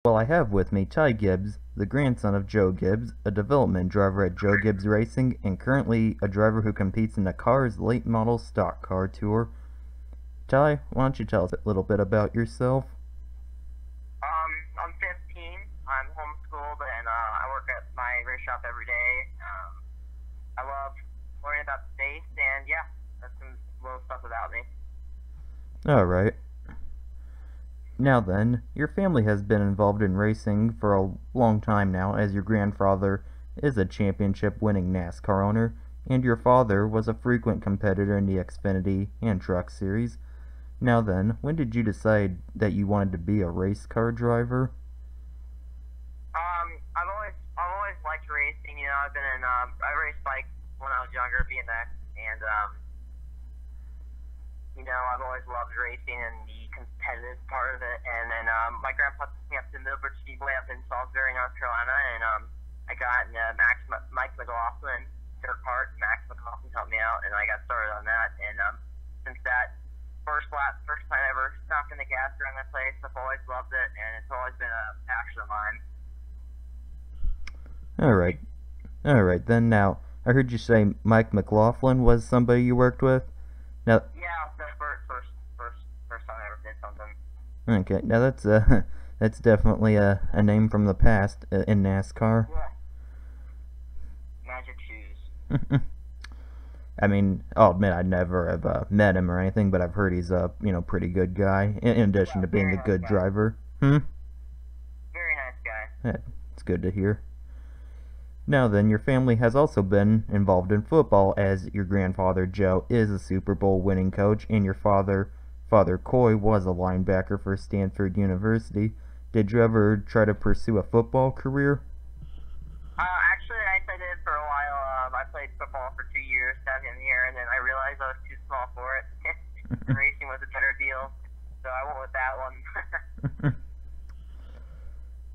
Well, I have with me Ty Gibbs, the grandson of Joe Gibbs, a development driver at Joe Gibbs Racing, and currently a driver who competes in the Cars Late Model Stock Car Tour. Ty, why don't you tell us a little bit about yourself? I'm 15. I'm homeschooled, and I work at my race shop every day. I love learning about space, and yeah, that's some little stuff about me. Alright. Now then, your family has been involved in racing for a long time now, as your grandfather is a championship-winning NASCAR owner, and your father was a frequent competitor in the Xfinity and Truck Series. Now then, when did you decide that you wanted to be a race car driver? I've always liked racing. I raced bikes when I was younger, BMX, and I've always loved racing and the competitive part of it. And then my grandpa took me up to Millbrook Speedway up in Salisbury, North Carolina, and I got in Mike McLaughlin dirt cart. Max McLaughlin helped me out, and I got started on that. And since that first time ever stopping the gas around that place, I've always loved it, and it's always been a passion of mine. Alright. Alright, then now, I heard you say Mike McLaughlin was somebody you worked with? Now, Yeah, the first time I ever did something. okay, now that's definitely a name from the past in NASCAR. Yeah. Magic shoes. I mean, I'll admit I never have met him or anything, but I've heard he's a pretty good guy. In addition Yeah, to being very a nice good guy. driver. Very nice guy. That's good to hear. Now then, your family has also been involved in football, as your grandfather Joe is a Super Bowl winning coach, and your Father Coy was a linebacker for Stanford University. Did you ever try to pursue a football career? Actually, I did for a while. I played football for 2 years, 7 years, and then I realized I was too small for it. Racing was a better deal, so I went with that one.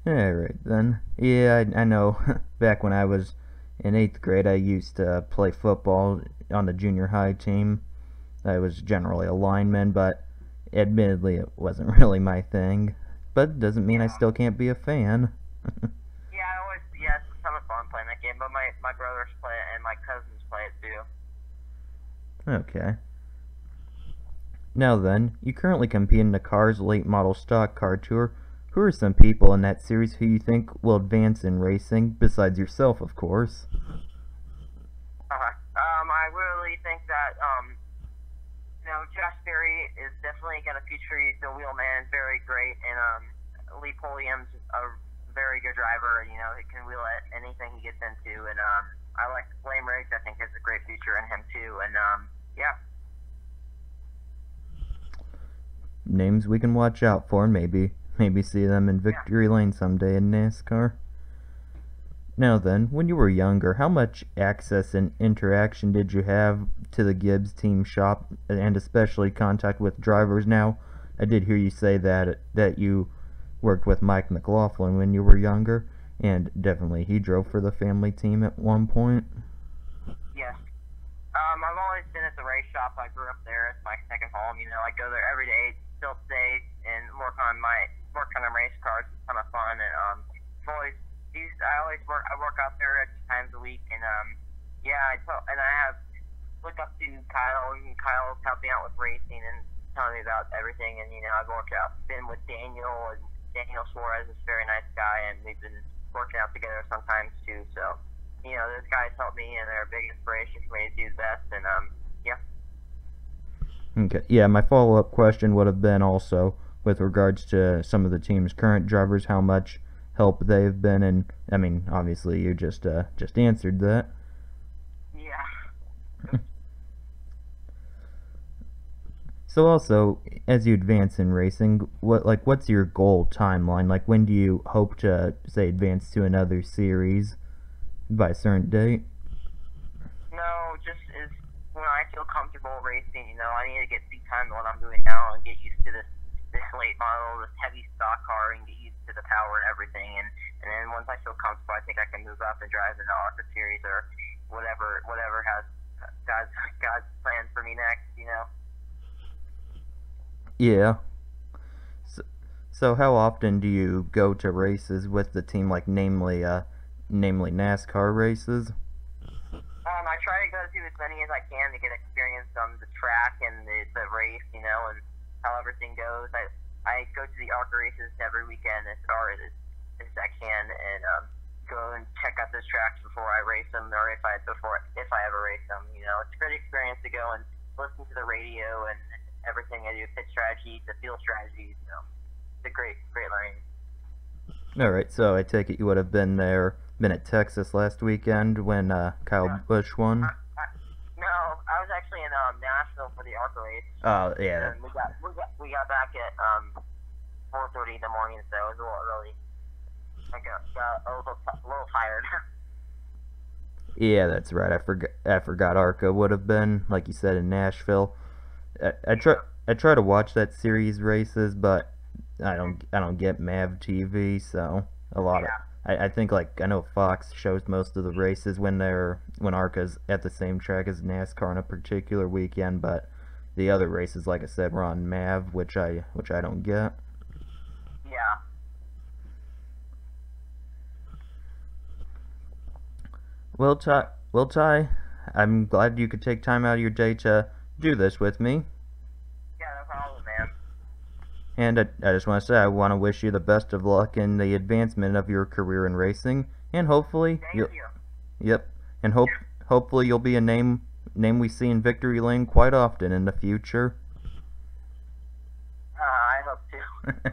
Alright then. Yeah, I know. Back when I was in 8th grade, I used to play football on the junior high team. I was generally a lineman, but admittedly it wasn't really my thing. But it doesn't mean I Yeah. still can't be a fan. Yeah, it's a ton of fun playing that game, but my brothers play it and my cousins play it too. Okay. Now then, you currently compete in the Cars Late Model Stock Car Tour. Who are some people in that series who you think will advance in racing, besides yourself, of course? I really think that Josh Berry is definitely got a future. He's the wheelman, very great, and Lee Pulliam's a very good driver. He can wheel at anything he gets into, and I like Blame Riggs. I think has a great future in him too, and yeah. Names we can watch out for, and maybe see them in victory lane someday in NASCAR. Now then, when you were younger, how much access and interaction did you have to the Gibbs team shop, and especially contact with drivers? Now, I did hear you say that you worked with Mike McLaughlin when you were younger, and definitely he drove for the family team at one point. Yes. I've always been at the race shop. I grew up there. It's my second home. I go there every day, still stay, and work on race cars. It's a ton of fun, and I work out there 2 times a week, and yeah, I have looked up to Kyle, and Kyle's helped me out with racing and telling me about everything, and I've been with Daniel, and Daniel Suarez is a very nice guy, and we've been working out together sometimes too. So those guys help me, and they're a big inspiration for me to do the best, and yeah. Okay, yeah, my follow-up question would have been also with regards to some of the team's current drivers, how much help they've been, and I mean, obviously you just answered that. Yeah. So also, as you advance in racing, what's your goal timeline? Like, when do you hope to, say, advance to another series by a certain date? No, just is when I feel comfortable racing. I need to get seat time to what I'm doing now and get used to this late model, this heavy stock car, and get used to the power and everything. And then once I feel comfortable, I think I can move up and drive in the ARCA series or whatever has God's plan for me next. Yeah. So how often do you go to races with the team, like namely NASCAR races? I try to go to as many as I can to get experience on the track and the race, and how everything goes. I go to the ARCA races every weekend as far as I can, and go and check out those tracks before I race them, or if I ever race them. It's a great experience to go and listen to the radio and everything I do, pit strategy, the field strategies. It's a great learning. All right, so I take it you would have been at Texas last weekend when Kyle Busch won. No, I was actually in Nashville for the ARCA race. Oh yeah. And we got back at 4:30 in the morning, so it was a little early. I got a little tired. Yeah, that's right. I forgot ARCA would have been, like you said, in Nashville. I try to watch that series races, but I don't get MAV TV, so a lot of I think, like, I know Fox shows most of the races when ARCA's at the same track as NASCAR on a particular weekend, but the other races, like I said, were on MAV, which I don't get. Yeah. Well, Ty, I'm glad you could take time out of your day to do this with me. Yeah, no problem, man. And I just want to say I want to wish you the best of luck in the advancement of your career in racing, and hopefully Thank you. Yep, and hopefully you'll be a name we see in victory lane quite often in the future. I hope to.